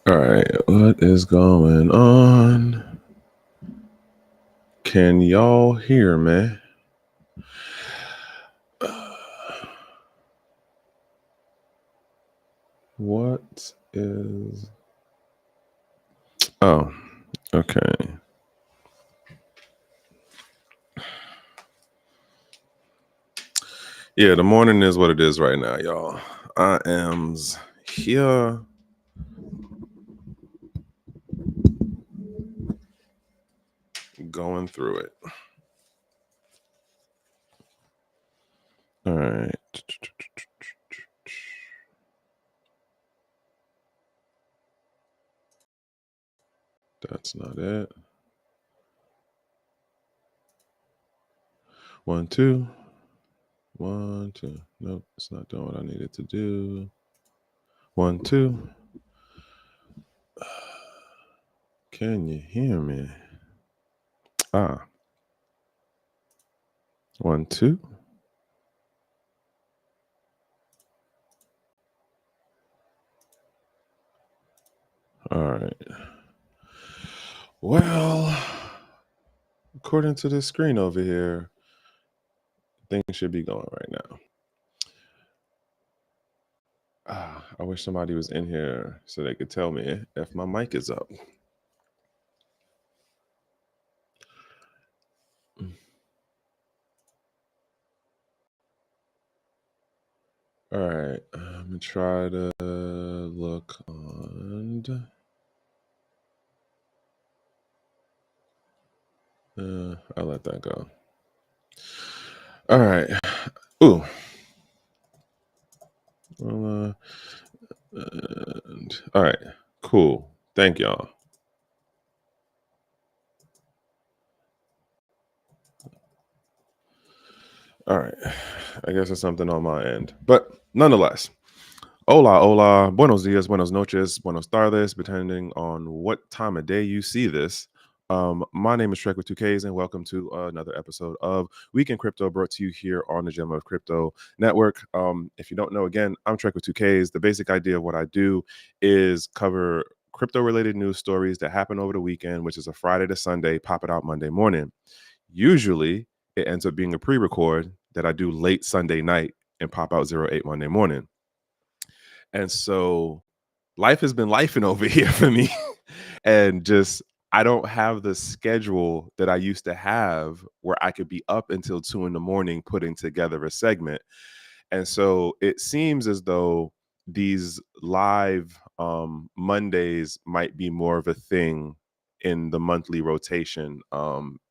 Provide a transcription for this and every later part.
All right, what is going on? Can y'all hear me? What is... Oh, okay. Yeah, the morning is what it is right now, y'all. I am here. Going through it. All right. That's not it. 1, 2. 1, 2. Nope, it's not doing what I needed to do. 1, 2. Can you hear me? 1, 2. All right. Well, according to this screen over here, things should be going right now. I wish somebody was in here so they could tell me if my mic is up. All right, I'm gonna try to look on. I'll let that go. All right. Ooh. Well, all right. Cool. Thank y'all. All right. I guess it's something on my end, but nonetheless. Hola, buenos dias, buenos noches, buenos tardes, depending on what time of day you see this. My name is Trekkw2ks, and welcome to another episode of Week in Crypto, brought to you here on the Gem of Crypto Network. If you don't know, again, I'm Trekkw2ks. The basic idea of what I do is cover crypto-related news stories that happen over the weekend, which is a Friday to Sunday, pop it out Monday morning. Usually, it ends up being a pre-record that I do late Sunday night and pop out 08 Monday morning. And so life has been lifing over here for me. And just, I don't have the schedule that I used to have where I could be up until 2 a.m. putting together a segment. And so it seems as though these live Mondays might be more of a thing in the monthly rotation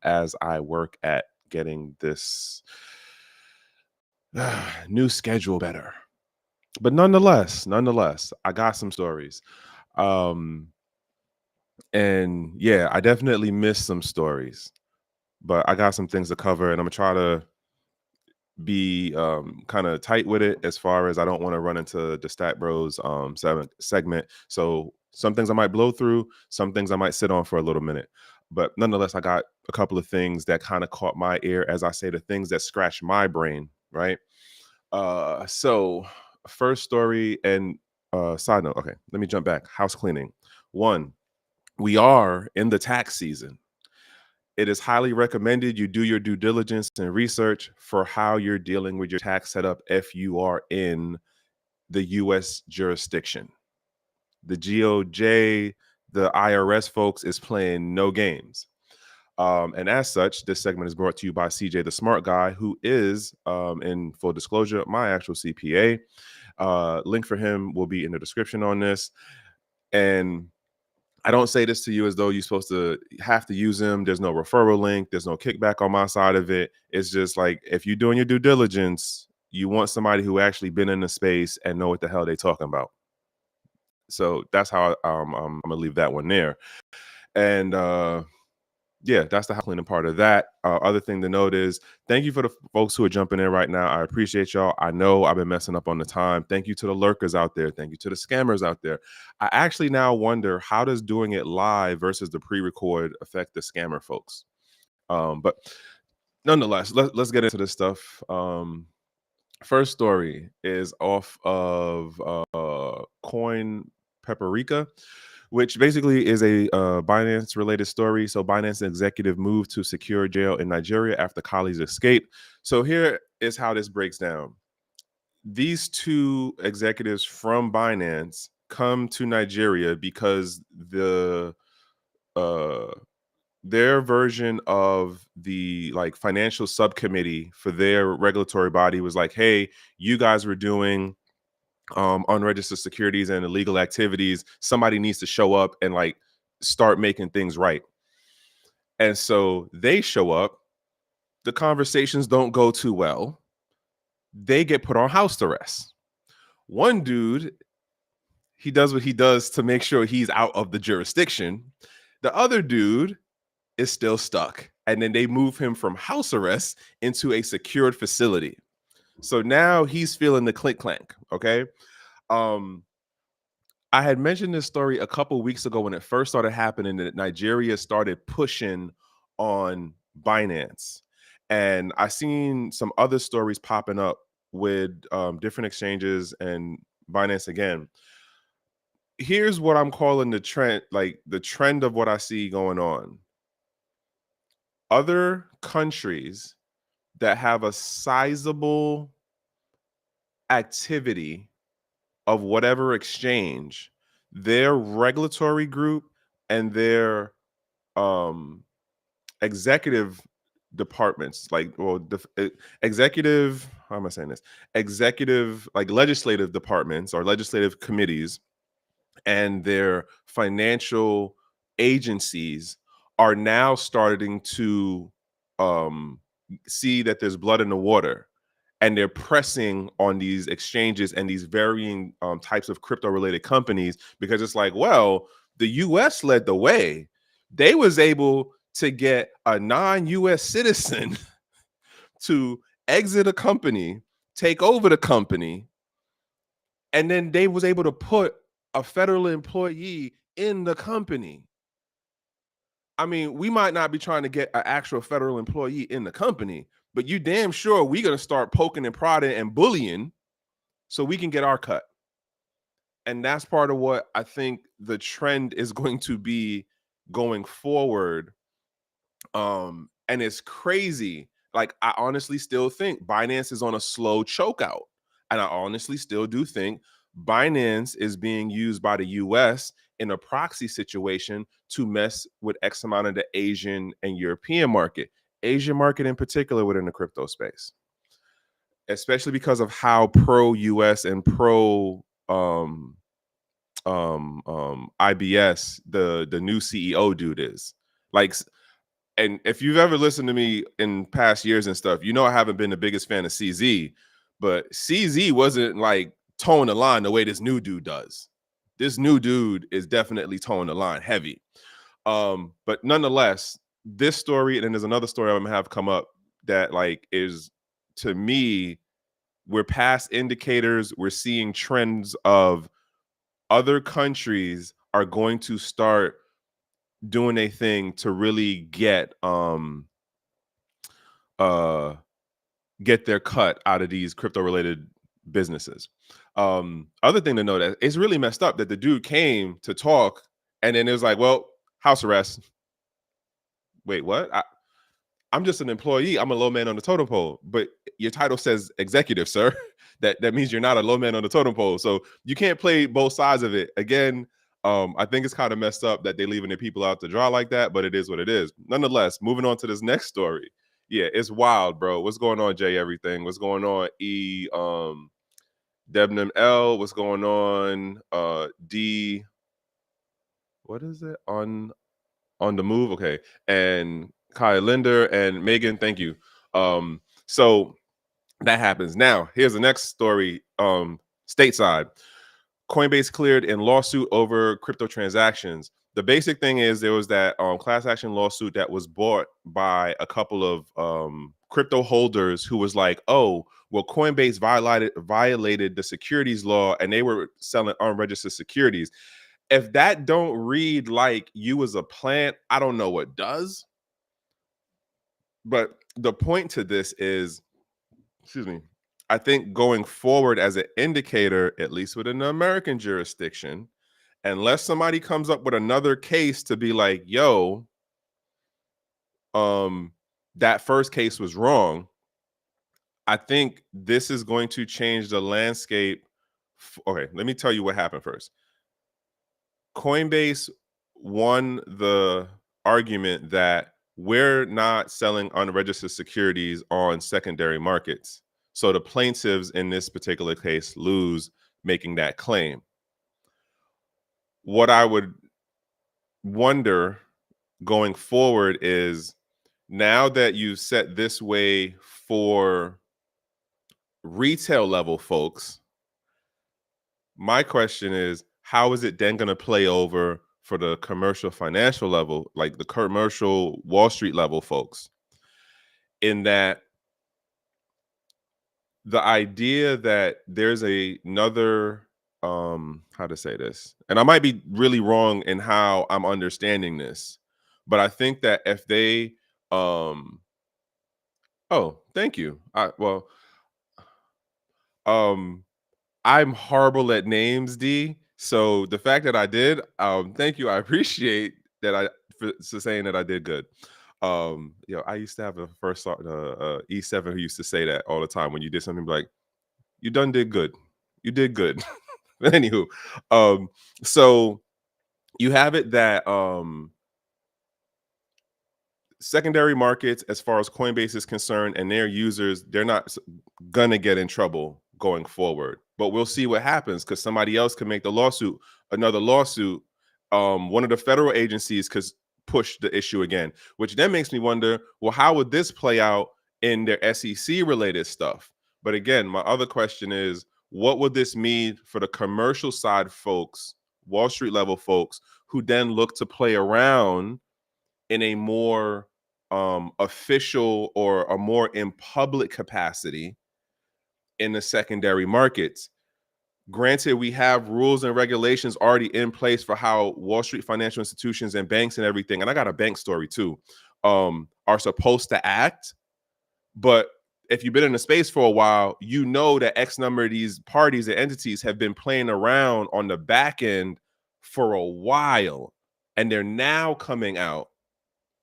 as I work at getting this new schedule better. But nonetheless, I got some stories. And yeah, I definitely missed some stories, but I got some things to cover, and I'm gonna try to be kind of tight with it as far as I don't want to run into the Stat Bros segment. So some things I might blow through, some things I might sit on for a little minute. But nonetheless, I got a couple of things that kind of caught my ear, as I say, the things that scratch my brain, right? So first story, and side note, okay, let me jump back. House cleaning. One, we are in the tax season. It is highly recommended you do your due diligence and research for how you're dealing with your tax setup if you are in the US jurisdiction. The GOJ, the IRS folks is playing no games. And as such, this segment is brought to you by CJ the Smart Guy, who is, in full disclosure, my actual CPA. Link for him will be in the description on this. And I don't say this to you as though you're supposed to have to use him. There's no referral link. There's no kickback on my side of it. It's just like, if you're doing your due diligence, you want somebody who actually been in the space and know what the hell they're talking about. So that's how I'm gonna leave that one there. And yeah, that's the house cleaning part of that. Other thing to note is, thank you for the folks who are jumping in right now. I appreciate y'all. I know I've been messing up on the time. Thank you to the lurkers out there. Thank you to the scammers out there. I actually now wonder, how does doing it live versus the pre-record affect the scammer folks? But nonetheless, let's get into this stuff. First story is off of Coin Paprika, which basically is a Binance related story. So Binance executive moved to secure jail in Nigeria after colleagues escape. So here is how this breaks down. These two executives from Binance come to Nigeria because uh, their version of the like financial subcommittee for their regulatory body was like, hey, you guys were doing unregistered securities and illegal activities. Somebody needs to show up and like start making things right. And so they show up. The conversations don't go too well. They get put on house arrest. One dude, he does what he does to make sure he's out of the jurisdiction. The other dude is still stuck. And then they move him from house arrest into a secured facility. So now he's feeling the clink clank. Okay. I had mentioned this story a couple weeks ago when it first started happening that Nigeria started pushing on Binance. And I seen some other stories popping up with different exchanges and Binance again. Here's what I'm calling the trend, like the trend of what I see going on. Other countries that have a sizable activity of whatever exchange, their regulatory group and their executive departments, like, well, executive, how am I saying this? Executive, like legislative departments or legislative committees and their financial agencies are now starting to see that there's blood in the water, and they're pressing on these exchanges and these varying types of crypto related companies, because it's like, well, the US led the way. They was able to get a non-US citizen to exit a company, take over the company, and then they was able to put a federal employee in the company. I mean, we might not be trying to get an actual federal employee in the company, but you damn sure we're going to start poking and prodding and bullying so we can get our cut. And that's part of what I think the trend is going to be going forward. And it's crazy. Like, I honestly still think Binance is on a slow chokeout. And I honestly still do think Binance is being used by the US in a proxy situation to mess with X amount of the Asian and European market, Asian market in particular within the crypto space, especially because of how pro US and pro IBS the new CEO dude is. Like, and if you've ever listened to me in past years and stuff, you know I haven't been the biggest fan of CZ, but CZ wasn't like towing the line the way this new dude does. This new dude is definitely towing the line heavy. But nonetheless, this story, and then there's another story I'm gonna have come up that like is, to me, we're past indicators. We're seeing trends of other countries are going to start doing a thing to really get their cut out of these crypto related businesses. Other thing to note, that it's really messed up that the dude came to talk and then it was like, well, house arrest. Wait, what? I'm just an employee. I'm a low man on the totem pole, but your title says executive, sir. That means you're not a low man on the totem pole. So you can't play both sides of it. Again, I think it's kind of messed up that they're leaving their people out to dry like that, but it is what it is. Nonetheless, moving on to this next story. Yeah, it's wild, bro. What's going on, Jay? Everything. What's going on, E? Debnam L. What's going on? D. What is it? On the move? Okay. And Kai Linder and Megan, thank you. So that happens. Now, here's the next story. Stateside. Coinbase cleared in lawsuit over crypto transactions. The basic thing is there was that class action lawsuit that was brought by a couple of crypto holders who was like, oh, well, Coinbase violated the securities law and they were selling unregistered securities. If that don't read like you as a plant, I don't know what does. But the point to this is, excuse me, I think going forward as an indicator, at least within the American jurisdiction, unless somebody comes up with another case to be like, yo, that first case was wrong, I think this is going to change the landscape. Okay, let me tell you what happened first. Coinbase won the argument that we're not selling unregistered securities on secondary markets. So the plaintiffs in this particular case lose making that claim. What I would wonder going forward is, now that you've set this way for retail level folks, my question is, how is it then going to play over for the commercial financial level, like the commercial Wall Street level folks? In that, the idea that there's another, how to say this, and I might be really wrong in how I'm understanding this, but I think that if they, oh, thank you. I'm horrible at names, D. So the fact that I did, thank you. I appreciate that for saying that I did good. I used to have a first E7 who used to say that all the time when you did something, like, you did good. You did good. Anywho, so you have it that secondary markets, as far as Coinbase is concerned, and their users, they're not gonna get in trouble going forward. But we'll see what happens, because somebody else could make another lawsuit. One of the federal agencies could push the issue again, which then makes me wonder, well, how would this play out in their SEC related stuff? But again, my other question is, what would this mean for the commercial side folks, Wall Street level folks, who then look to play around in a more official or a more in public capacity in the secondary markets? Granted, we have rules and regulations already in place for how Wall Street financial institutions and banks and everything, and I got a bank story too, are supposed to act. But if you've been in the space for a while, you know that X number of these parties and entities have been playing around on the back end for a while, and they're now coming out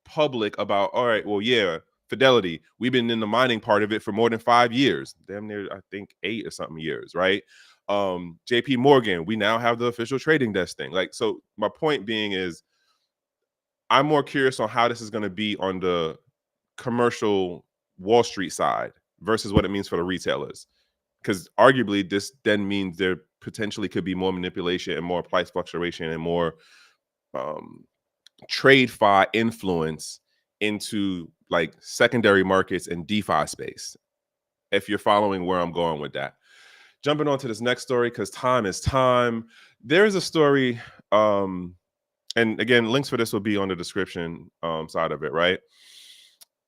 public about, all right, well, yeah, Fidelity, we've been in the mining part of it for more than 5 years, damn near, I think 8 or something years, right? JP Morgan, we now have the official trading desk thing. Like, so my point being is, I'm more curious on how this is going to be on the commercial Wall Street side versus what it means for the retailers. Because arguably this then means there potentially could be more manipulation and more price fluctuation and more trade fi influence into like secondary markets and DeFi space, if you're following where I'm going with that. Jumping on to this next story, because time is time. There is a story, and again, links for this will be on the description side of it, right?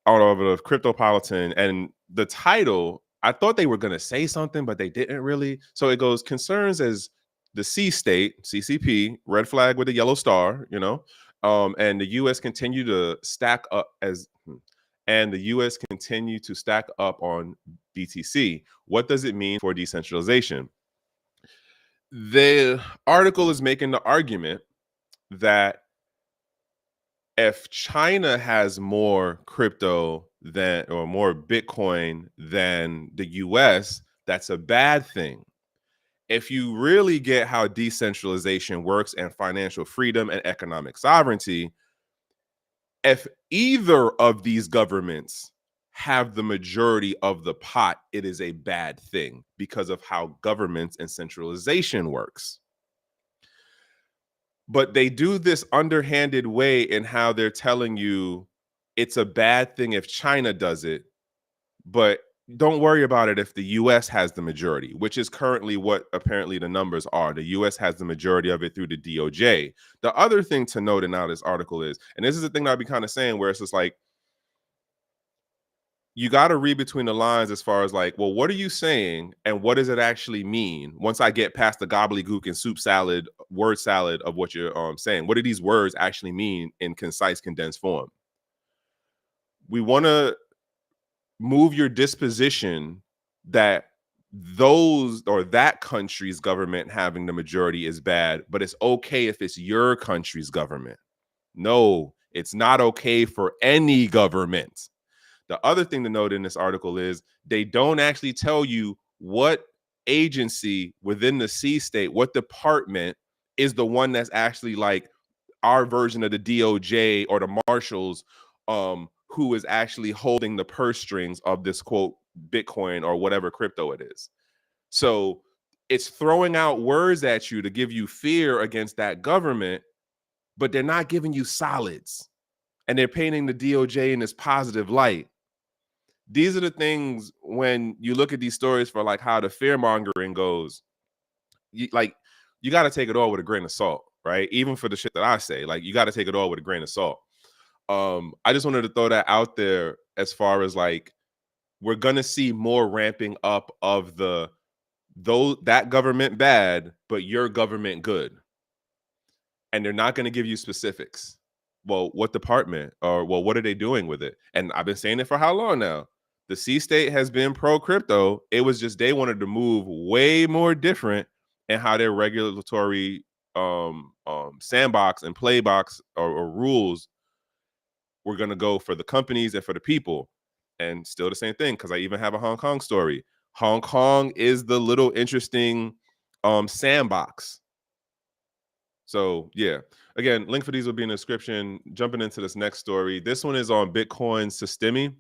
All over the Cryptopolitan, and the title, I thought they were going to say something, but they didn't really. So it goes, concerns as the C state, CCP, red flag with a yellow star, and the U.S. continue to stack up on BTC. What does it mean for decentralization? The article is making the argument that if China has more crypto or more Bitcoin than the US, that's a bad thing. If you really get how decentralization works and financial freedom and economic sovereignty, if either of these governments have the majority of the pot, it is a bad thing because of how governments and centralization works. But they do this underhanded way in how they're telling you it's a bad thing if China does it, but don't worry about it if the US has the majority, which is currently what apparently the numbers are. The US has the majority of it through the DOJ. The other thing to note in now this article is, and this is the thing that I'll be kind of saying, where it's just like, you got to read between the lines as far as like, well, what are you saying and what does it actually mean? Once I get past the gobbledygook and word salad of what you're saying, what do these words actually mean in concise, condensed form? We want to move your disposition that those or that country's government having the majority is bad, but it's okay if it's your country's government. No, it's not okay for any government. The other thing to note in this article is they don't actually tell you what agency within the C state, what department is the one that's actually like our version of the DOJ or the marshals, who is actually holding the purse strings of this quote Bitcoin or whatever crypto it is. So it's throwing out words at you to give you fear against that government, but they're not giving you solids, and they're painting the DOJ in this positive light. These are the things when you look at these stories for like how the fear mongering goes, you got to take it all with a grain of salt, right? Even for the shit that I say, like you got to take it all with a grain of salt. I just wanted to throw that out there as far as like we're gonna see more ramping up of that government bad, but your government good, and they're not going to give you specifics. Well, what department, or well, what are they doing with it? And I've been saying it for how long now? The C state has been pro crypto. It was just they wanted to move way more different in how their regulatory sandbox and playbox or rules were going to go for the companies and for the people. And still the same thing, because I even have a Hong Kong story. Hong Kong is the little interesting sandbox. So yeah, again, link for these will be in the description. Jumping into this next story. This one is on Bitcoin Systemi,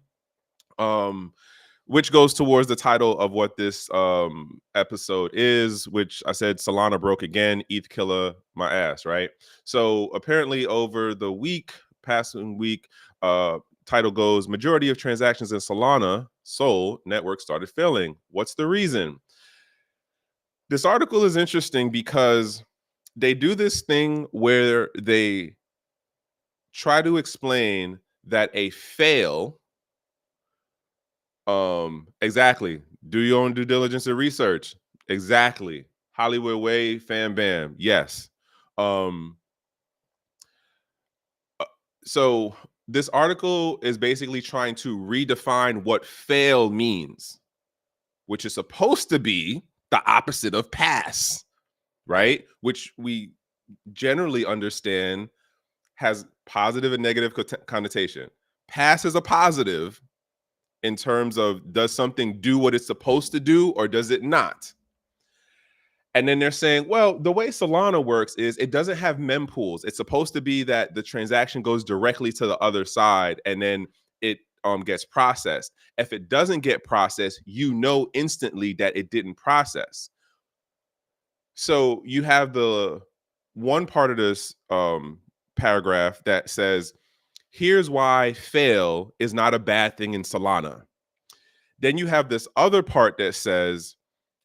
which goes towards the title of what this episode is, which I said Solana broke again, ETH Killa my ass, right? So apparently over the past week, title goes, majority of transactions in Solana, Sol network started failing. What's the reason? This article is interesting because they do this thing where they try to explain that a fail, exactly, do your own due diligence and research, exactly, Hollywood way, fam bam, yes. So this article is basically trying to redefine what fail means, which is supposed to be the opposite of pass, right? Which we generally understand has positive and negative connotation. Pass is a positive in terms of, does something do what it's supposed to do or does it not? And then they're saying, well, the way Solana works is it doesn't have mempools. It's supposed to be that the transaction goes directly to the other side and then it gets processed. If it doesn't get processed, you know instantly that it didn't process. So you have the one part of this paragraph that says, here's why fail is not a bad thing in Solana. Then you have this other part that says,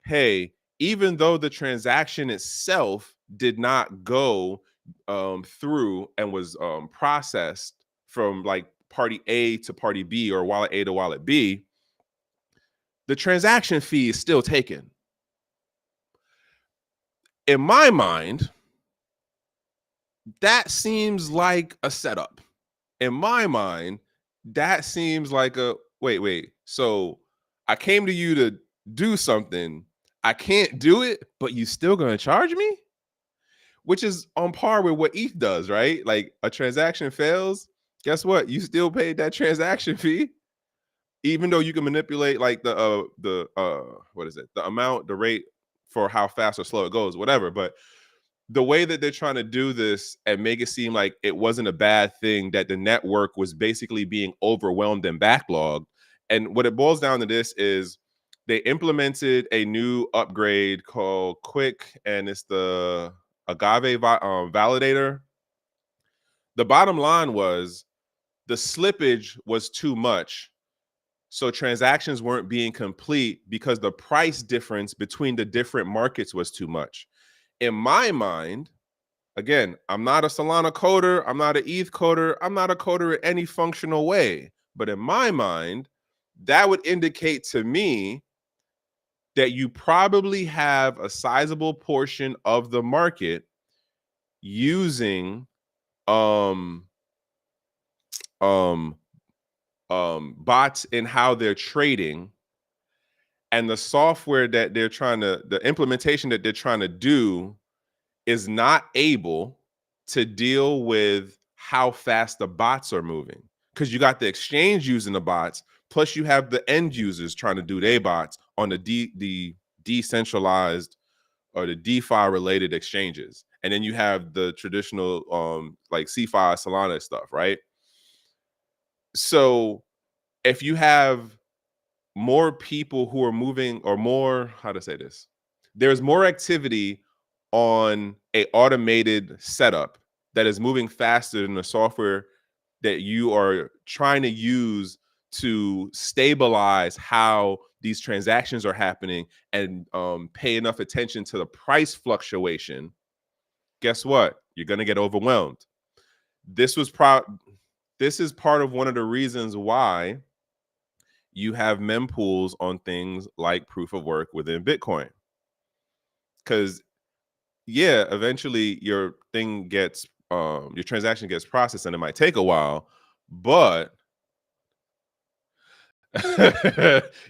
hey, even though the transaction itself did not go through and was processed from like party A to party B or wallet A to wallet B, the transaction fee is still taken. In my mind, that seems like a setup. In my mind, that seems like a wait. So I came to you to do something. I can't do it, but you still gonna charge me? Which is on par with what ETH does, right? Like a transaction fails, guess what? You still paid that transaction fee, even though you can manipulate like the what is it? The amount, the rate for how fast or slow it goes, whatever. But the way that they're trying to do this and make it seem like it wasn't a bad thing, that the network was basically being overwhelmed and backlogged. And what it boils down to this is they implemented a new upgrade called Quick, and it's the Agave Validator. The bottom line was the slippage was too much. So transactions weren't being complete because the price difference between the different markets was too much. In my mind, again, I'm not a Solana coder. I'm not an ETH coder. I'm not a coder in any functional way. But in my mind, that would indicate to me that you probably have a sizable portion of the market using bots in how they're trading. And the software that they're trying to, the implementation that they're trying to do is not able to deal with how fast the bots are moving. Because you got the exchange using the bots, plus you have the end users trying to do their bots on the decentralized or the DeFi related exchanges. And then you have the traditional like CeFi, Solana stuff, right? So if you have more people who are moving, or more, how to say this, there's more activity on a automated setup that is moving faster than the software that you are trying to use to stabilize how these transactions are happening and pay enough attention to the price fluctuation. Guess what? You're going to get overwhelmed. This is part of one of the reasons why you have mempools on things like proof of work within Bitcoin. Because yeah, eventually your thing gets your transaction gets processed and it might take a while, but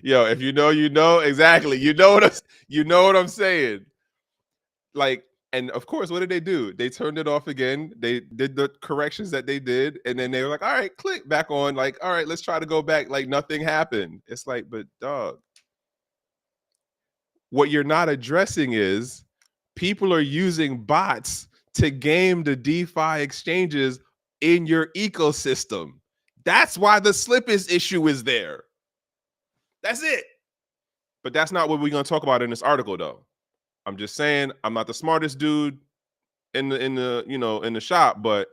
yo, if you know exactly. You know what I'm saying. Like, and of course, what did they do? They turned it off again. They did the corrections that they did, and then they were like, all right, click back on, like, all right, let's try to go back, like nothing happened. It's like, but dog, what you're not addressing is people are using bots to game the DeFi exchanges in your ecosystem. That's why the slippage issue is there. That's it. But that's not what we're going to talk about in this article, though. I'm just saying, I'm not the smartest dude in the shop, but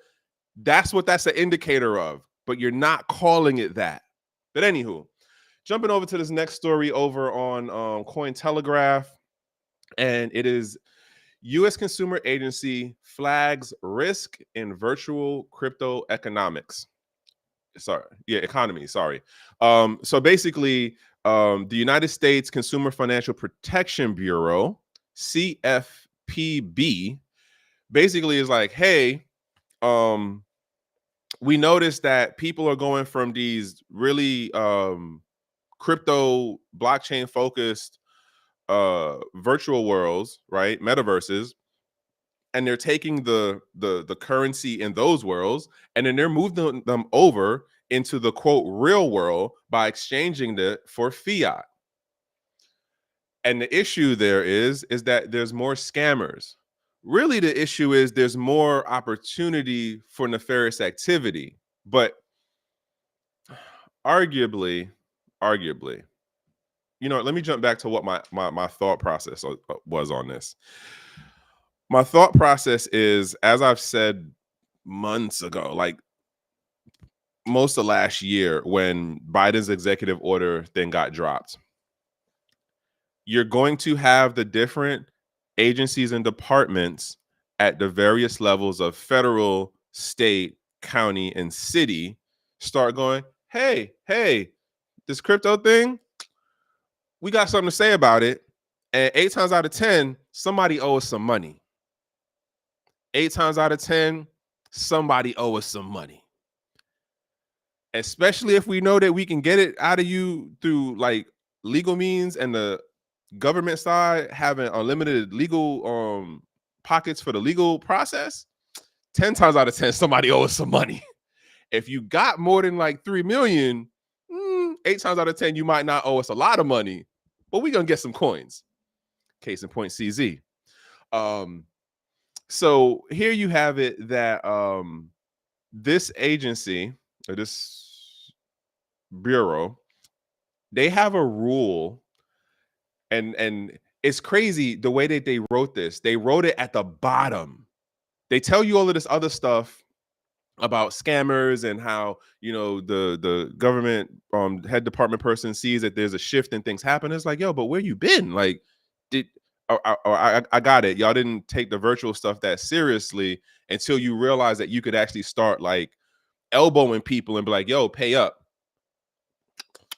that's what that's an indicator of. But you're not calling it that. But anywho, jumping over to this next story over on Cointelegraph, and it is U.S. Consumer Agency flags risk in virtual crypto economics. Economy. Sorry. So basically, the United States Consumer Financial Protection Bureau, CFPB, basically is like, hey, we noticed that people are going from these really crypto blockchain focused virtual worlds, right? Metaverses, and they're taking the currency in those worlds, and then they're moving them over into the quote real world by exchanging it for fiat. And the issue there is that there's more scammers. Really, the issue is there's more opportunity for nefarious activity. But arguably, let me jump back to what my thought process was on this. My thought process is, as I've said months ago, like most of last year when Biden's executive order thing got dropped, you're going to have the different agencies and departments at the various levels of federal, state, county, and city start going, hey, this crypto thing, we got something to say about it. And 8 times out of 10, somebody owes us some money. 8 times out of 10, somebody owes us some money. Especially if we know that we can get it out of you through like legal means, and the government side having unlimited legal pockets for the legal process. 10 times out of 10, somebody owes us some money. If you got more than like 3 million, 8 times out of 10, you might not owe us a lot of money, but we're going to get some coins. Case in point, CZ. So here you have it that this agency, or this bureau, they have a rule, and it's crazy the way that they wrote this. They wrote it at the bottom. They tell you all of this other stuff about scammers and how, the government head department person sees that there's a shift and things happen. It's like, yo, but where you been? Like, I got it. Y'all didn't take the virtual stuff that seriously until you realize that you could actually start like elbowing people and be like, yo, pay up.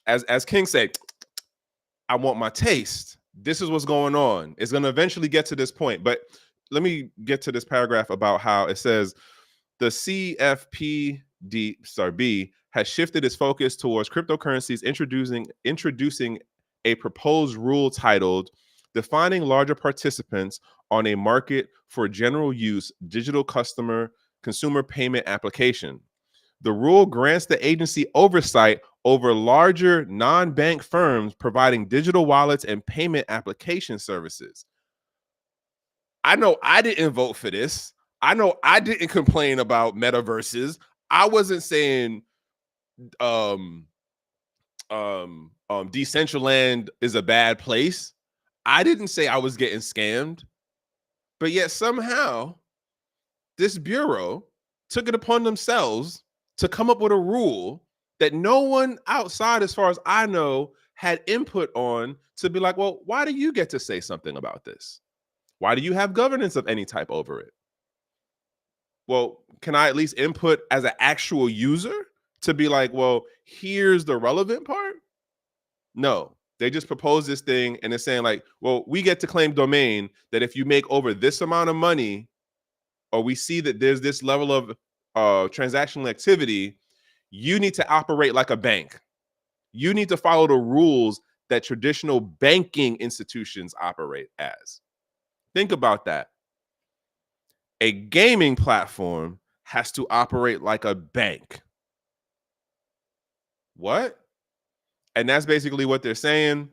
As King said, I want my taste. This is what's going on. It's going to eventually get to this point. But let me get to this paragraph about how it says the CFPB has shifted its focus towards cryptocurrencies, introducing a proposed rule titled Defining Larger Participants on a Market for General Use Digital Consumer Payment Application. The rule grants the agency oversight over larger non-bank firms providing digital wallets and payment application services. I know I didn't vote for this. I know I didn't complain about Metaverses. I wasn't saying Decentraland is a bad place. I didn't say I was getting scammed, but yet somehow this bureau took it upon themselves to come up with a rule that no one outside, as far as I know, had input on, to be like, well, why do you get to say something about this? Why do you have governance of any type over it? Well, can I at least input as an actual user to be like, well, here's the relevant part? No, they just proposed this thing and it's saying like, well, we get to claim domain that if you make over this amount of money, or we see that there's this level of transactional activity, you need to operate like a bank. You need to follow the rules that traditional banking institutions operate as. Think about that. A gaming platform has to operate like a bank. What? And that's basically what they're saying.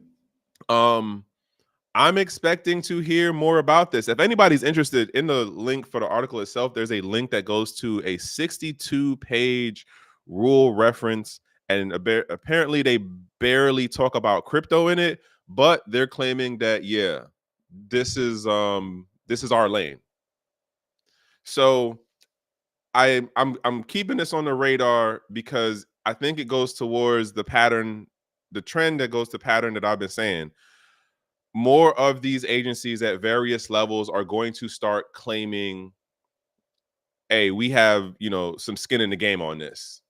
I'm expecting to hear more about this. If anybody's interested, in the link for the article itself, there's a link that goes to a 62-page rule reference. And apparently they barely talk about crypto in it, but they're claiming that, yeah, this is our lane. So I'm keeping this on the radar because I think it goes towards the pattern, the trend that goes to pattern that I've been saying. More of these agencies at various levels are going to start claiming, hey, we have, some skin in the game on this.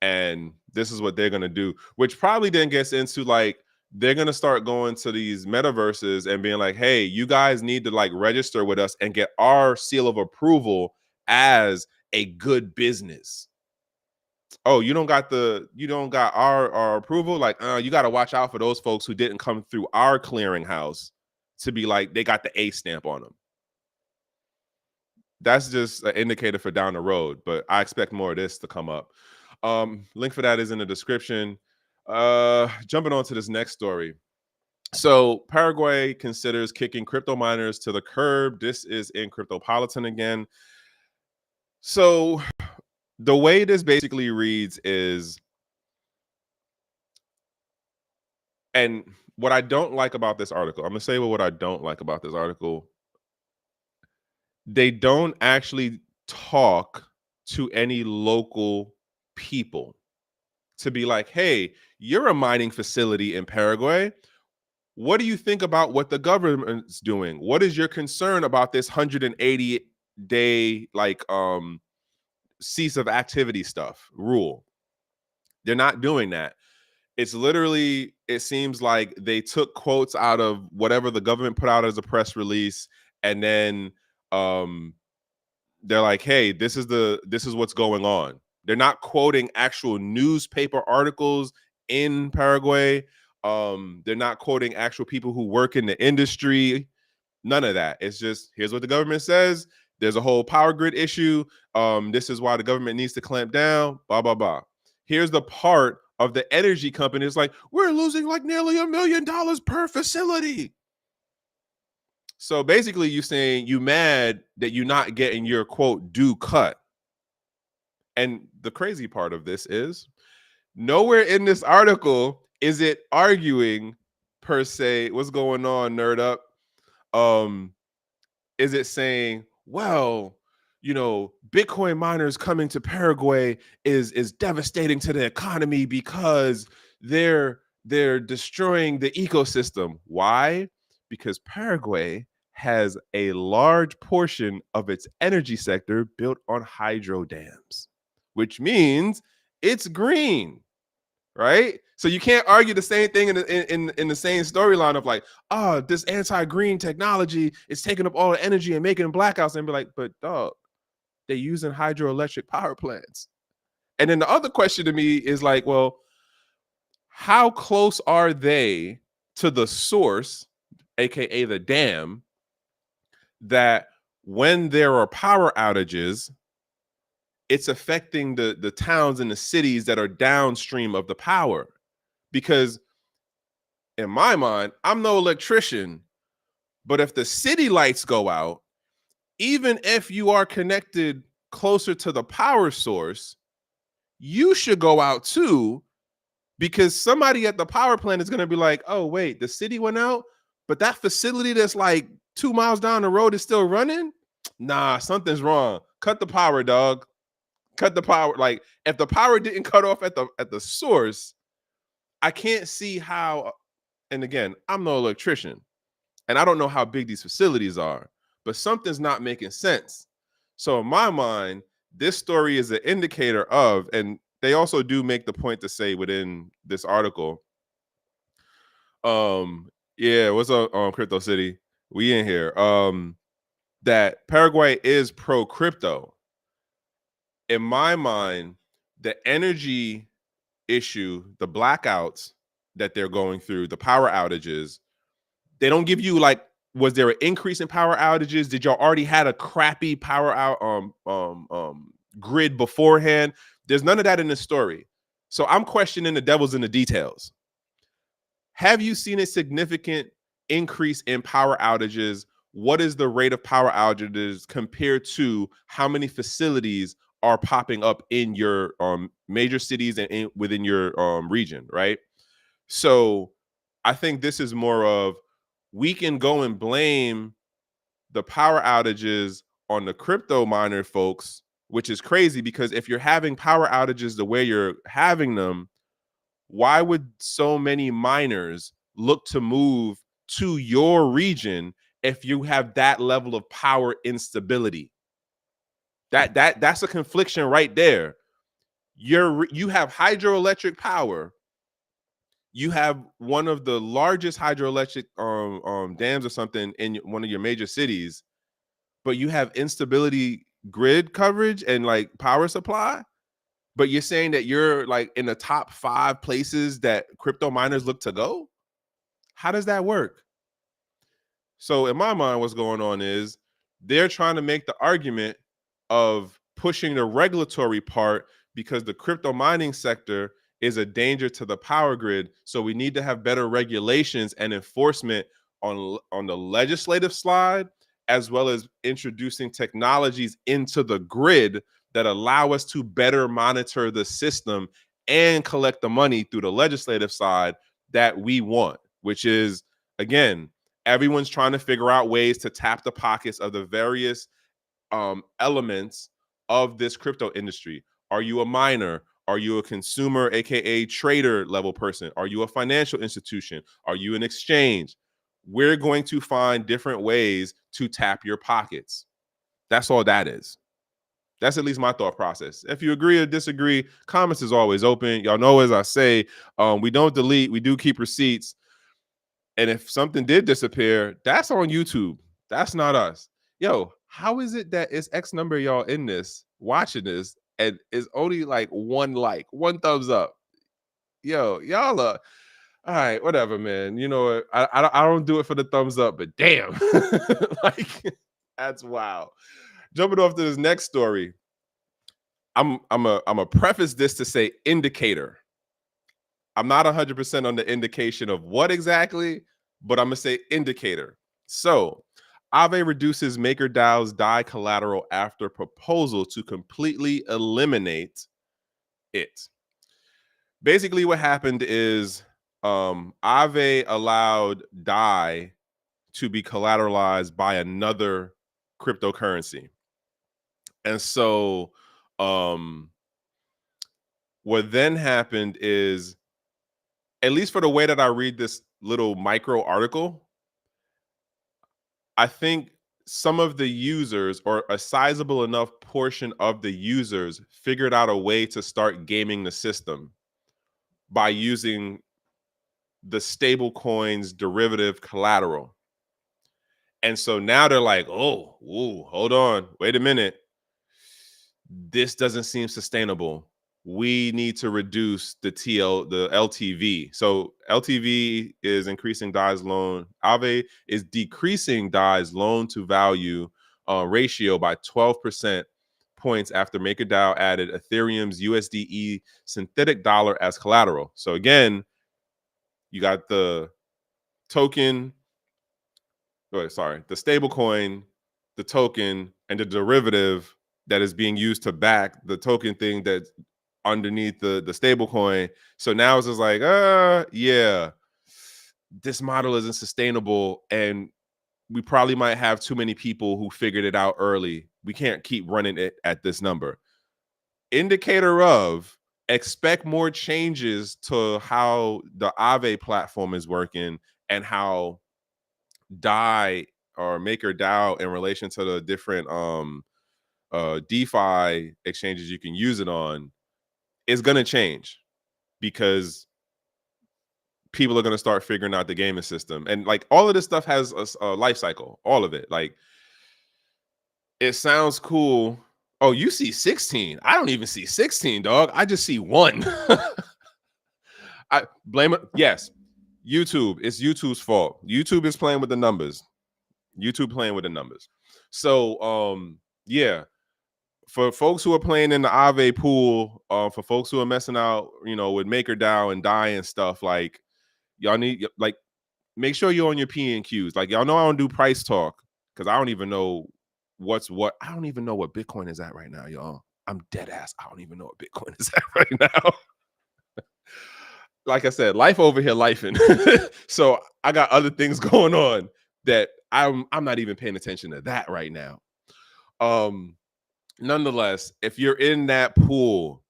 And this is what they're going to do, which probably then gets into like, they're going to start going to these metaverses and being like, hey, you guys need to like register with us and get our seal of approval as a good business. Oh, you don't got our approval. Like, you got to watch out for those folks who didn't come through our clearinghouse to be like, they got the A stamp on them. That's just an indicator for down the road, but I expect more of this to come up. Link for that is in the description. Jumping on to this next story. So Paraguay considers kicking crypto miners to the curb. This is in Cryptopolitan again. So the way this basically reads is, and what I don't like about this article, I'm going to say what I don't like about this article. They don't actually talk to any local people to be like, hey, you're a mining facility in Paraguay. What do you think about what the government's doing? What is your concern about this 180-day cease of activity stuff rule? They're not doing that. It's literally, it seems like they took quotes out of whatever the government put out as a press release, and then they're like, hey, this is what's going on. They're not quoting actual newspaper articles in Paraguay. They're not quoting actual people who work in the industry. None of that. It's just, here's what the government says. There's a whole power grid issue. This is why the government needs to clamp down, blah, blah, blah. Here's the part of the energy company. It's like, we're losing like nearly $1 million per facility. So basically you saying you mad that you're not getting your quote due cut. And the crazy part of this is nowhere in this article is it arguing per se what's going on, nerd up. Is it saying, well, Bitcoin miners coming to Paraguay is devastating to the economy because they're destroying the ecosystem. Why? Because Paraguay has a large portion of its energy sector built on hydro dams, which means it's green, right? So you can't argue the same thing in the same storyline of like, oh, this anti-green technology is taking up all the energy and making blackouts, and be like, but dog, they're using hydroelectric power plants. And then the other question to me is like, well, how close are they to the source, aka the dam, that when there are power outages, it's affecting the towns and the cities that are downstream of the power. Because in my mind, I'm no electrician, but if the city lights go out, even if you are connected closer to the power source, you should go out too, because somebody at the power plant is going to be like, oh, wait, the city went out, but that facility that's like 2 miles down the road is still running? Nah, something's wrong. Cut the power, dog. Cut the power. Like, if the power didn't cut off at the source, I can't see how. And again, I'm no electrician, and I don't know how big these facilities are, but something's not making sense. So in my mind, this story is an indicator of, and they also do make the point to say within this article, yeah, what's up, Crypto City? We in here. That Paraguay is pro crypto. In my mind, the energy issue, the blackouts that they're going through, the power outages, they don't give you like, was there an increase in power outages? Did y'all already had a crappy power out grid beforehand? There's none of that in this story. So I'm questioning the devil's in the details. Have you seen a significant increase in power outages? What is the rate of power outages compared to how many facilities are popping up in your major cities and within your region, right? So I think this is more of, we can go and blame the power outages on the crypto miner folks, which is crazy, because if you're having power outages the way you're having them, why would so many miners look to move to your region if you have that level of power instability? That's a confliction right there. You have hydroelectric power. You have one of the largest hydroelectric dams or something in one of your major cities, but you have instability grid coverage and like power supply. But you're saying that you're like in the top 5 places that crypto miners look to go? How does that work? So in my mind, what's going on is they're trying to make the argument of pushing the regulatory part because the crypto mining sector is a danger to the power grid. So we need to have better regulations and enforcement on the legislative side, as well as introducing technologies into the grid that allow us to better monitor the system and collect the money through the legislative side that we want, which is, again, everyone's trying to figure out ways to tap the pockets of the various elements of this crypto industry. Are you a miner? Are you a consumer, aka trader level person? Are you a financial institution? Are you an exchange? We're going to find different ways to tap your pockets. That's all that is. That's at least my thought process. If you agree or disagree, comments is always open. Y'all know, as I say, we don't delete, we do keep receipts. And if something did disappear, that's on YouTube. That's not us. Yo, how is it that it's X number of y'all in this, watching this, and it's only like one thumbs up? Yo, y'all are, all right, whatever, man. You know what? I don't do it for the thumbs up, but damn. Like, that's wow. Jumping off to this next story. I'm a preface this to say indicator. I'm not 100% on the indication of what exactly, but I'm gonna say indicator. So Aave reduces MakerDAO's DAI collateral after proposal to completely eliminate it. Basically, what happened is Aave allowed DAI to be collateralized by another cryptocurrency. And so what then happened is, at least for the way that I read this little micro article, I think some of the users, or a sizable enough portion of the users, figured out a way to start gaming the system by using the stable coin's derivative collateral. And so now they're like, oh, ooh, hold on, wait a minute. This doesn't seem sustainable. we need to reduce the LTV. So LTV is increasing DAI's loan. Aave is decreasing DAI's loan to value ratio by 12% points after MakerDAO added Ethereum's USDE synthetic dollar as collateral. So again, you got the token, the stable coin, the token, and the derivative that is being used to back the token thing that's underneath the stable coin. So now it's just like, yeah, this model isn't sustainable, and we probably might have too many people who figured it out early. We can't keep running it at this number. Indicator of expect more changes to how the Aave platform is working and how DAI or MakerDAO in relation to the different DeFi exchanges you can use it on is going to change, because people are going to start figuring out the gaming system. And like all of this stuff has a life cycle, all of it. Like, it sounds cool. Oh, you see 16. I don't even see 16, dog. I just see 1. I blame it. Yes, YouTube. It's YouTube's fault. YouTube is playing with the numbers. YouTube playing with the numbers. So, yeah, for folks who are playing in the Aave pool, for folks who are messing out, with MakerDAO and DAI and stuff, like, y'all need, like, make sure you're on your P and Qs. Like, y'all know I don't do price talk because I don't even know what's what. I don't even know what Bitcoin is at right now, y'all. I'm dead ass. I don't even know what Bitcoin is at right now. Like I said, life over here, lifing. So I got other things going on that I'm not even paying attention to that right now. Nonetheless, if you're in that pool,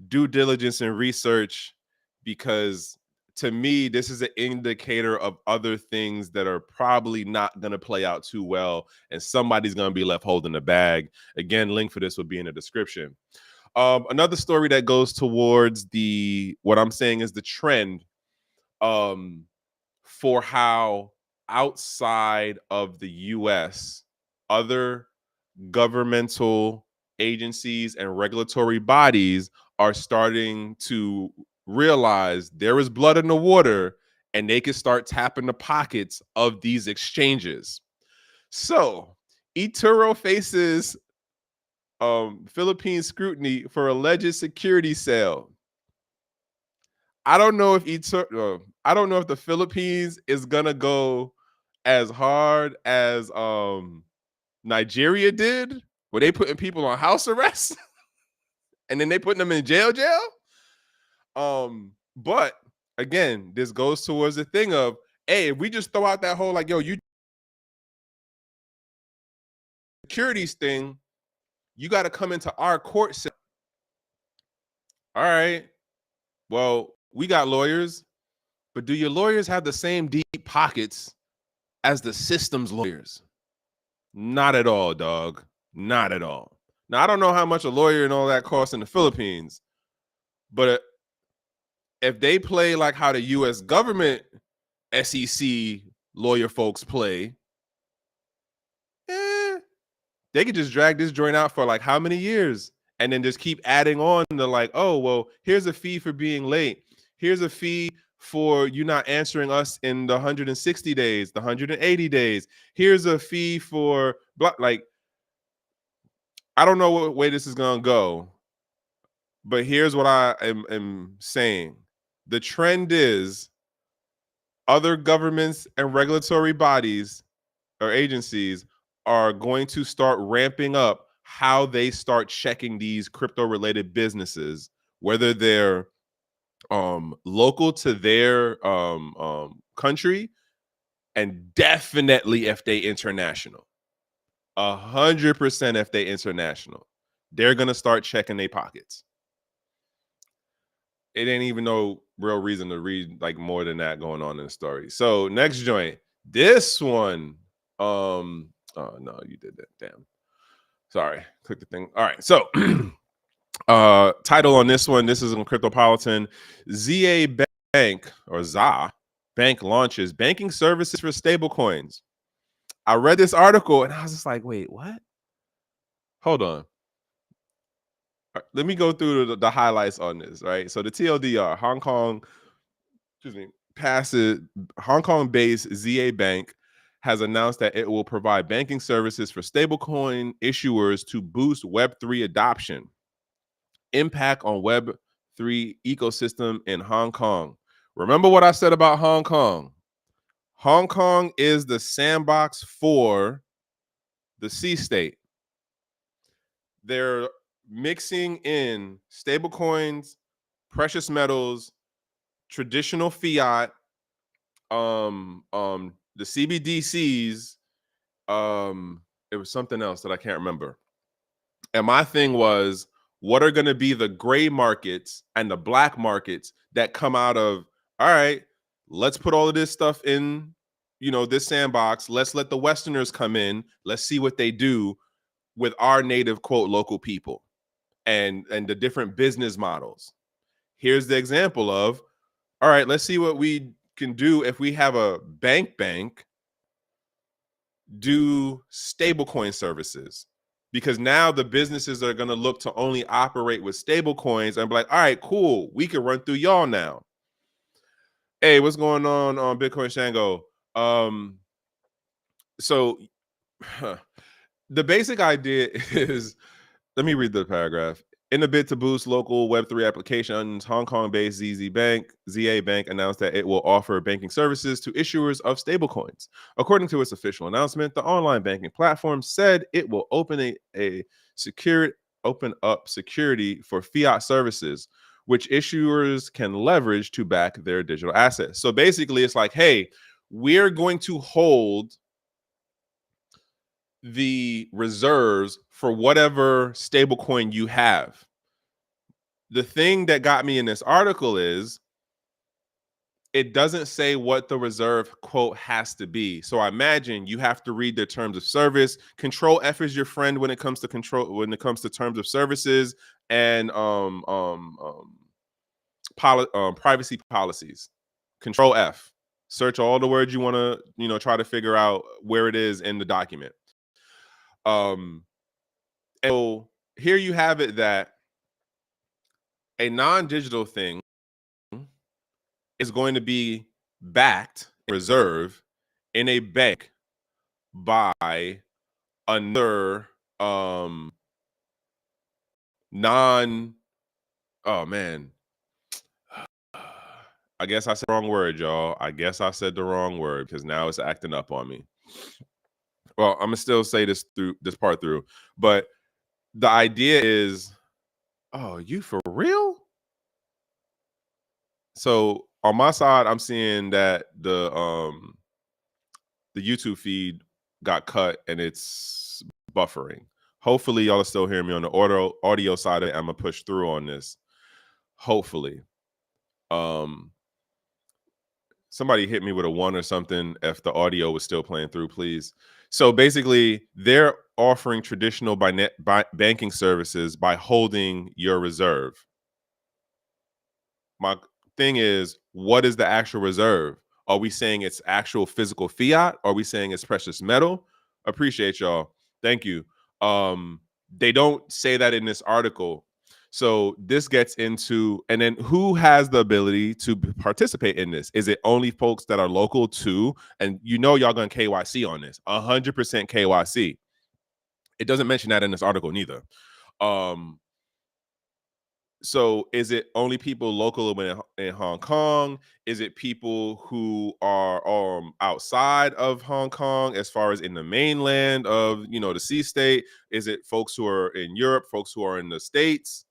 due diligence and research, because to me, this is an indicator of other things that are probably not going to play out too well, and somebody's going to be left holding the bag. Again, link for this will be in the description. Another story that goes towards what I'm saying is the trend for how outside of the US, other governmental agencies and regulatory bodies are starting to realize there is blood in the water, and they can start tapping the pockets of these exchanges. So eToro faces Philippine scrutiny for alleged security sale. I don't know if the Philippines is gonna go as hard as Nigeria did, where they putting people on house arrest and then they putting them in jail. But again, this goes towards the thing of, hey, if we just throw out that whole like, yo, you securities thing, you got to come into our court. All right, well, we got lawyers, but do your lawyers have the same deep pockets as the system's lawyers? Not at all, dog. Not at all. Now, I don't know how much a lawyer and all that costs in the Philippines, but if they play like how the U.S. government SEC lawyer folks play, they could just drag this joint out for like how many years, and then just keep adding on to like, oh, well, here's a fee for being late. Here's a fee for you not answering us in the 160 days, the 180 days. Here's a fee for like, I don't know what way this is going to go, but here's what I am saying. The trend is other governments and regulatory bodies or agencies are going to start ramping up how they start checking these crypto-related businesses, whether they're local to their country, and definitely if they international. 100% if they international. They're going to start checking their pockets. It ain't even no real reason to read like more than that going on in the story. So next joint, this one, oh no, you did that. Damn. Sorry, click the thing. All right, so title on this one. This is in Cryptopolitan. ZA Bank or ZA Bank launches banking services for stablecoins. I read this article and I was just like, wait, what? Hold on. Let me go through the highlights on this, right? So the TLDR, Hong Kong-based ZA Bank has announced that it will provide banking services for stablecoin issuers to boost Web3 adoption. Impact on Web3 ecosystem in Hong Kong. Remember what I said about Hong Kong? Hong Kong is the sandbox for the C state. They're mixing in stablecoins, precious metals, traditional fiat, the CBDCs. It was something else that I can't remember. And my thing was, what are going to be the gray markets and the black markets that come out of, all right, let's put all of this stuff in, this sandbox. Let's let the Westerners come in. Let's see what they do with our native, quote, local people and the different business models. Here's the example of, all right, let's see what we can do if we have a bank do stablecoin services, because now the businesses are going to look to only operate with stablecoins and be like, all right, cool, we can run through y'all now. Hey, what's going on Bitcoin Shango? So the basic idea is, let me read the paragraph. In a bid to boost local Web3 applications, Hong Kong-based ZA Bank announced that it will offer banking services to issuers of stablecoins. According to its official announcement, the online banking platform said it will open up security for fiat services, which issuers can leverage to back their digital assets. So basically, it's like, hey, we're going to hold the reserves for whatever stablecoin you have. The thing that got me in this article is it doesn't say what the reserve quote has to be. So I imagine you have to read their terms of service. Control F is your friend when it comes to terms of services and privacy policies. Control F. Search all the words you want to, try to figure out where it is in the document. So here you have it that a non-digital thing is going to be backed in reserve in a bank by another non oh man. I guess I said the wrong word, y'all. I guess I said the wrong word because now it's acting up on me. Well, I'm gonna still say this part through, but the idea is, oh, you for real? So on my side, I'm seeing that the YouTube feed got cut and it's buffering. Hopefully, y'all are still hearing me on the audio side of it. I'm gonna push through on this. Hopefully. Somebody hit me with a 1 or something if the audio was still playing through, please. So basically, they're offering traditional banking services by holding your reserve. My thing is, what is the actual reserve? Are we saying it's actual physical fiat? Are we saying it's precious metal? Appreciate y'all. Thank you. They don't say that in this article. So this gets into, and then who has the ability to participate in this? Is it only folks that are local too? And y'all going KYC on this, 100% KYC. It doesn't mention that in this article neither. So is it only people local in Hong Kong? Is it people who are outside of Hong Kong, as far as in the mainland of the sea state? Is it folks who are in Europe, folks who are in the States,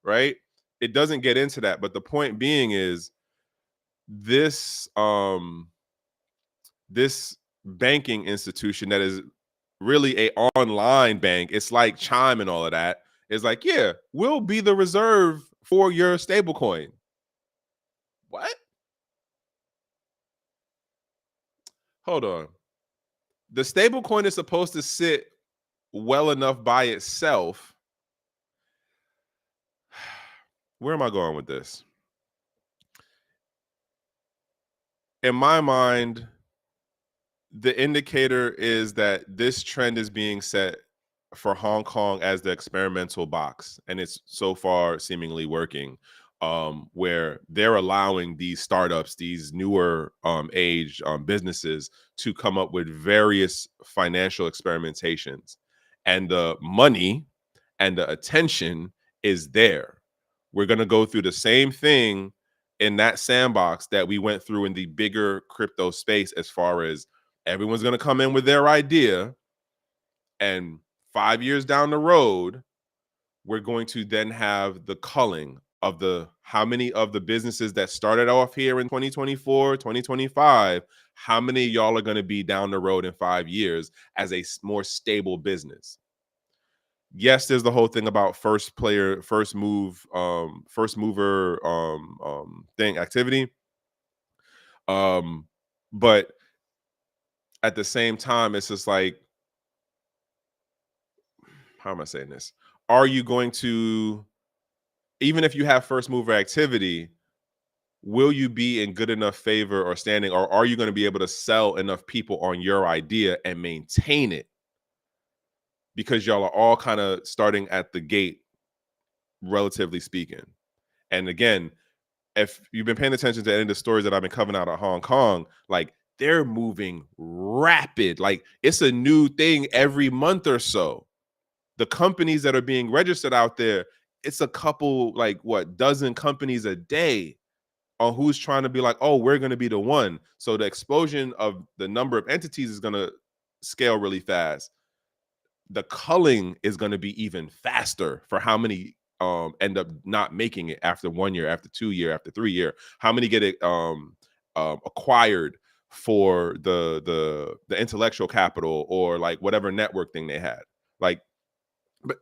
right? It doesn't get into that, but the point being is this this banking institution that is really a online bank, it's like Chime and all of that. It's like, yeah, we'll be the reserve for your stablecoin. What? Hold on. The stablecoin is supposed to sit well enough by itself. Where am I going with this? In my mind, the indicator is that this trend is being set for Hong Kong as the experimental box, and it's so far seemingly working, where they're allowing these startups, these newer age businesses to come up with various financial experimentations, and the money and the attention is there. We're going to go through the same thing in that sandbox that we went through in the bigger crypto space, as far as everyone's going to come in with their idea, and 5 years down the road, we're going to then have the culling of the how many of the businesses that started off here in 2024, 2025, how many of y'all are going to be down the road in 5 years as a more stable business. Yes, there's the whole thing about first player, first move, first mover thing activity. But at the same time, it's just like, how am I saying this? Are you going to, even if you have first mover activity, will you be in good enough favor or standing, or are you going to be able to sell enough people on your idea and maintain it? Because y'all are all kind of starting at the gate, relatively speaking. And again, if you've been paying attention to any of the stories that I've been covering out of Hong Kong, like, they're moving rapid. Like, it's a new thing every month or so. The companies that are being registered out there, it's a couple, like, what, dozen companies a day on who's trying to be like, oh, we're going to be the one. So the explosion of the number of entities is going to scale really fast. The culling is going to be even faster for how many end up not making it after 1 year, after 2 year, after 3 year. How many get it acquired for the intellectual capital, or like whatever network thing they had. Like, but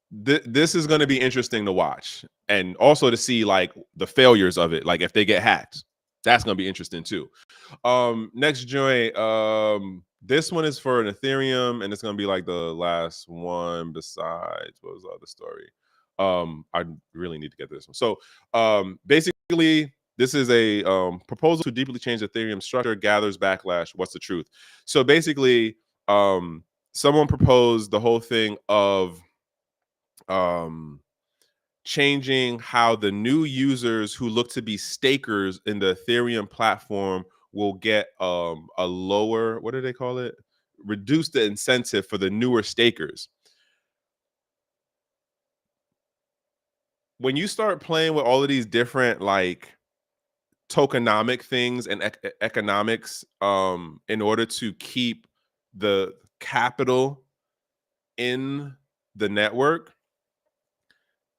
this is going to be interesting to watch, and also to see like the failures of it. Like, if they get hacked, that's going to be interesting too. Next joint, this one is for an Ethereum, and it's going to be like the last one besides, what was the other story? I really need to get this one. So basically, this is a proposal to deeply change Ethereum structure, gathers backlash. What's the truth? So basically, someone proposed the whole thing of changing how the new users who look to be stakers in the Ethereum platform will get a lower, what do they call it? Reduce the incentive for the newer stakers. When you start playing with all of these different like tokenomic things and economics in order to keep the capital in the network,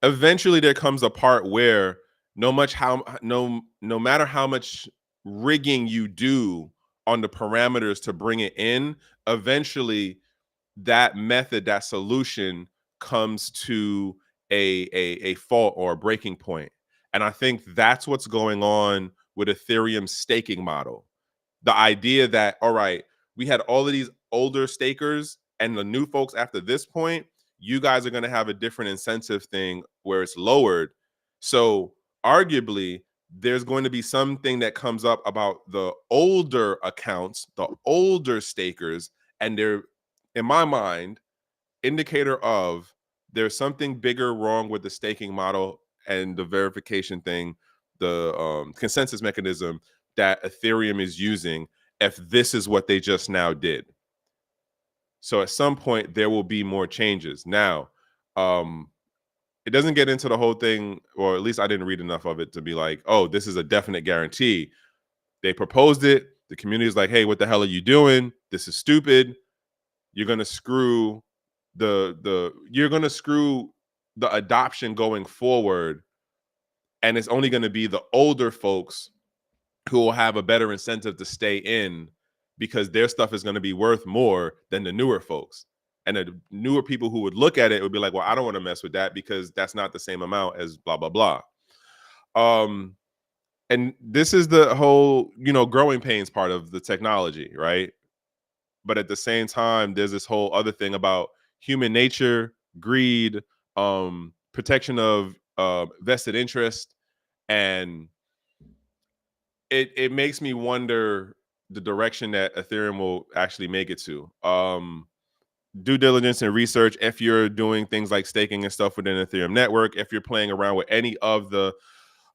eventually there comes a part where no matter how much rigging you do on the parameters to bring it in, eventually that method, that solution comes to a fault or a breaking point. And I think that's what's going on with Ethereum's staking model. The idea that, all right, we had all of these older stakers, and the new folks after this point, you guys are going to have a different incentive thing where it's lowered. So arguably, there's going to be something that comes up about the older accounts, the older stakers, and they're, in my mind, indicator of there's something bigger wrong with the staking model and the verification thing, the consensus mechanism that Ethereum is using, if this is what they just now did. So at some point there will be more changes. Now, it doesn't get into the whole thing, or at least I didn't read enough of it to be like, oh, this is a definite guarantee. They proposed it. The community is like, hey, what the hell are you doing? This is stupid. You're gonna screw you're gonna screw the adoption going forward, and it's only gonna be the older folks who will have a better incentive to stay in, because their stuff is going to be worth more than the newer folks. And the newer people who would look at it would be like, well, I don't want to mess with that because that's not the same amount as blah, blah, blah. And this is the whole, growing pains part of the technology, right? But at the same time, there's this whole other thing about human nature, greed, protection of vested interest, and it makes me wonder the direction that Ethereum will actually make it to. due diligence and research if you're doing things like staking and stuff within the Ethereum network, if you're playing around with any of the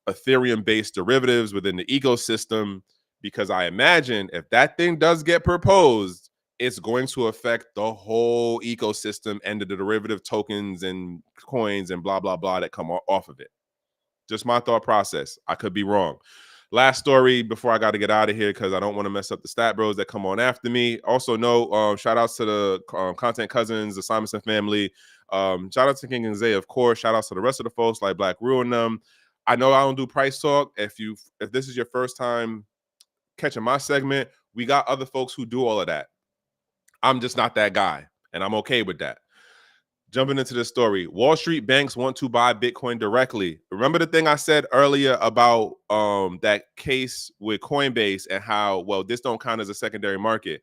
Ethereum based derivatives within the ecosystem, because I imagine if that thing does get proposed, it's going to affect the whole ecosystem and the derivative tokens and coins and blah, blah, blah that come off of it. Just my thought process. I could be wrong. Last story before I got to get out of here because I don't want to mess up the stat bros that come on after me. Also, shout outs to the content cousins, the Simonson family. Shout out to King and Zay, of course. Shout outs to the rest of the folks like Black Ruin them. I know I don't do price talk. If this is your first time catching my segment, we got other folks who do all of that. I'm just not that guy, and I'm okay with that. Jumping into this story, Wall Street banks want to buy Bitcoin directly. Remember the thing I said earlier about that case with Coinbase and how, well, this don't count as a secondary market.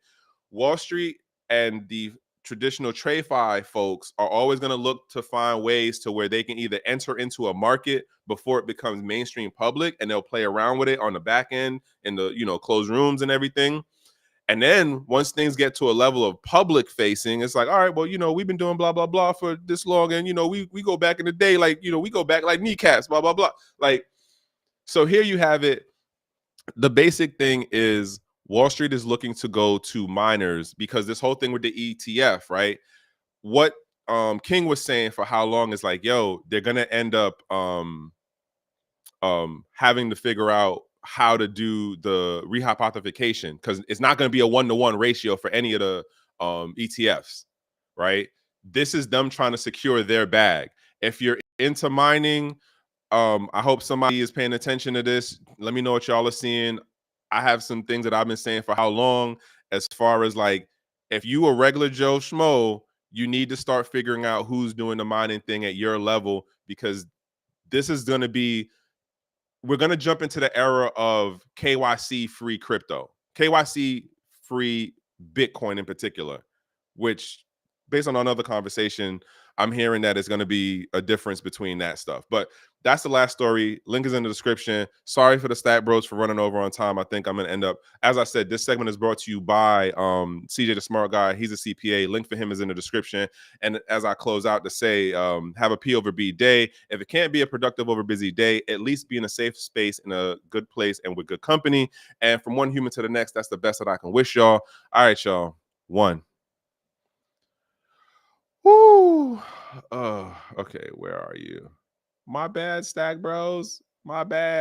Wall Street and the traditional TradFi folks are always going to look to find ways to where they can either enter into a market before it becomes mainstream public, and they'll play around with it on the back end in the closed rooms and everything. And then once things get to a level of public facing, it's like, all right, well, we've been doing blah, blah, blah for this long. And, we go back in the day, like, we go back like kneecaps, blah, blah, blah. Like, so here you have it. The basic thing is Wall Street is looking to go to miners because this whole thing with the ETF, right? What King was saying for how long is like, yo, they're going to end up having to figure out how to do the rehypothecation because it's not going to be a 1-to-1 ratio for any of the ETFs, right? This is them trying to secure their bag. If you're into mining, I hope somebody is paying attention to this. Let me know what y'all are seeing. I have some things that I've been saying for how long, as far as like, if you a regular Joe Schmo, you need to start figuring out who's doing the mining thing at your level, because this is going to be, we're going to jump into the era of KYC free crypto, KYC free Bitcoin in particular, which, based on another conversation, I'm hearing that it's going to be a difference between that stuff. But that's the last story. Link is in the description. Sorry for the stat bros for running over on time. I think I'm going to end up, as I said, this segment is brought to you by CJ the Smart Guy. He's a CPA. Link for him is in the description. And as I close out to say, have a P over B day. If it can't be a productive over busy day, at least be in a safe space, in a good place, and with good company. And from one human to the next, that's the best that I can wish y'all. All right, y'all. One. Woo. Okay, where are you? My bad, Stack Bros. My bad.